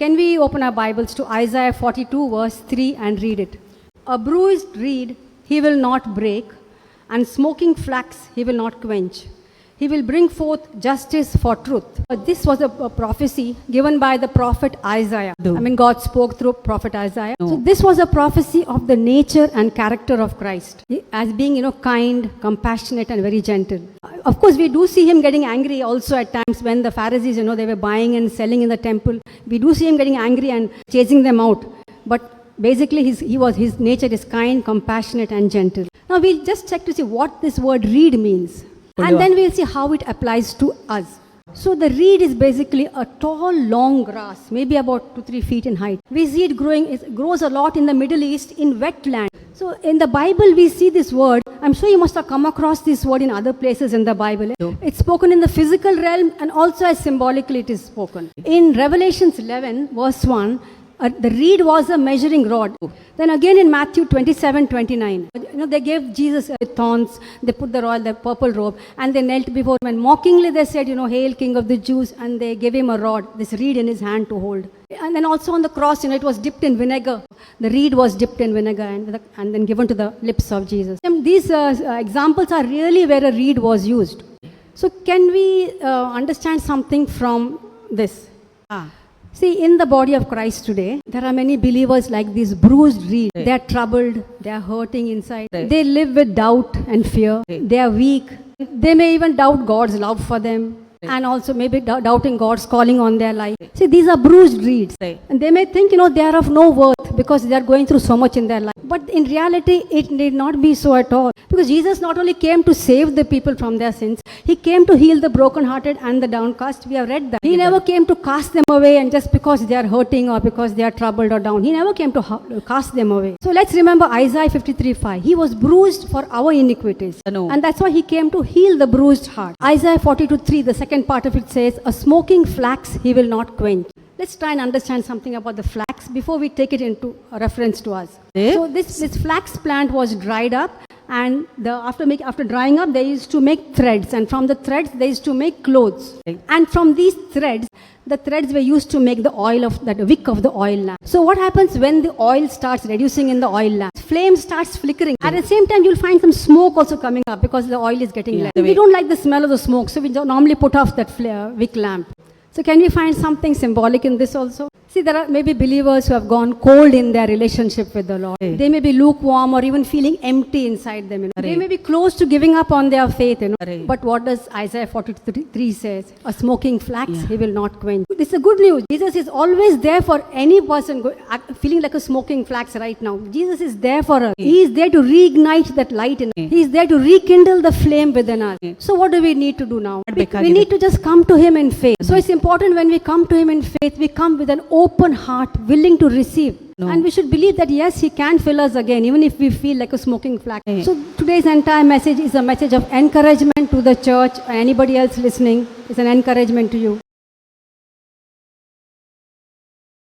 Can we open our Bibles to Isaiah 42 verse 3 and read it? A bruised reed he will not break, and smoking flax he will not quench. He will bring forth justice for truth. This was a prophecy given by the prophet Isaiah. God spoke through prophet Isaiah. So this was a prophecy of the nature and character of Christ as being, kind, compassionate and very gentle. Of course, we do see him getting angry also at times when the Pharisees, they were buying and selling in the temple. We do see him getting angry and chasing them out. But basically, his nature is kind, compassionate and gentle. Now, we'll just check to see what this word reed means. And then we'll see how it applies to us. So the reed is basically a tall, long grass, maybe about 2-3 feet in height. We see it growing, it grows a lot in the Middle East in wet land. So in the Bible, we see this word. I'm sure you must have come across this word in other places in the Bible. It's spoken in the physical realm and also as symbolically it is spoken. In Revelations 11, verse 1, the reed was a measuring rod. Then again in Matthew 27:29, they gave Jesus thorns, they put the purple robe, and they knelt before him, and mockingly they said, "Hail, King of the Jews," and they gave him a rod, this reed in his hand to hold. And then also on the cross, it was dipped in vinegar. The reed was dipped in vinegar and then given to the lips of Jesus. And these examples are really where a reed was used. So can we understand something from this? See, in the body of Christ today, there are many believers like these bruised reeds. They are troubled, they are hurting inside. They live with doubt and fear. They are weak. They may even doubt God's love for them. And also maybe doubting God's calling on their life. See, these are bruised reeds. And they may think, they are of no worth because they are going through so much in their life. But in reality, it need not be so at all. Because Jesus not only came to save the people from their sins, He came to heal the brokenhearted and the downcast. We have read that. He never came to cast them away and just because they are hurting or because they are troubled or down. He never came to cast them away. So let's remember Isaiah 53:5. He was bruised for our iniquities. And that's why He came to heal the bruised heart. Isaiah 42:3, the second part of it says, a smoking flax He will not quench. Let's try and understand something about the flax before we take it into a reference to us. So this flax plant was dried up, and after drying up, they used to make threads, and from the threads they used to make clothes. And from these threads, the threads were used to make the oil of that wick of the oil lamp. So what happens when the oil starts reducing in the oil lamp? Flame starts flickering. At the same time, you'll find some smoke also coming up because the oil is getting less. We don't like the smell of the smoke, so we normally put off that wick lamp. So can we find something symbolic in this also? See, there are maybe believers who have gone cold in their relationship with the Lord. They may be lukewarm or even feeling empty inside them. They may be close to giving up on their faith. But what does Isaiah 43 says? A smoking flax He will not quench. This is good news. Jesus is always there for any person feeling like a smoking flax right now. Jesus is there for us. He is there to reignite that light in us. He is there to rekindle the flame within us. So what do we need to do now? We need to just come to Him in faith. So it's important when we come to Him in faith, we come with an open heart, willing to receive. And we should believe that yes, He can fill us again, even if we feel like a smoking flax. So today's entire message is a message of encouragement to the church. Anybody else listening, is an encouragement to you.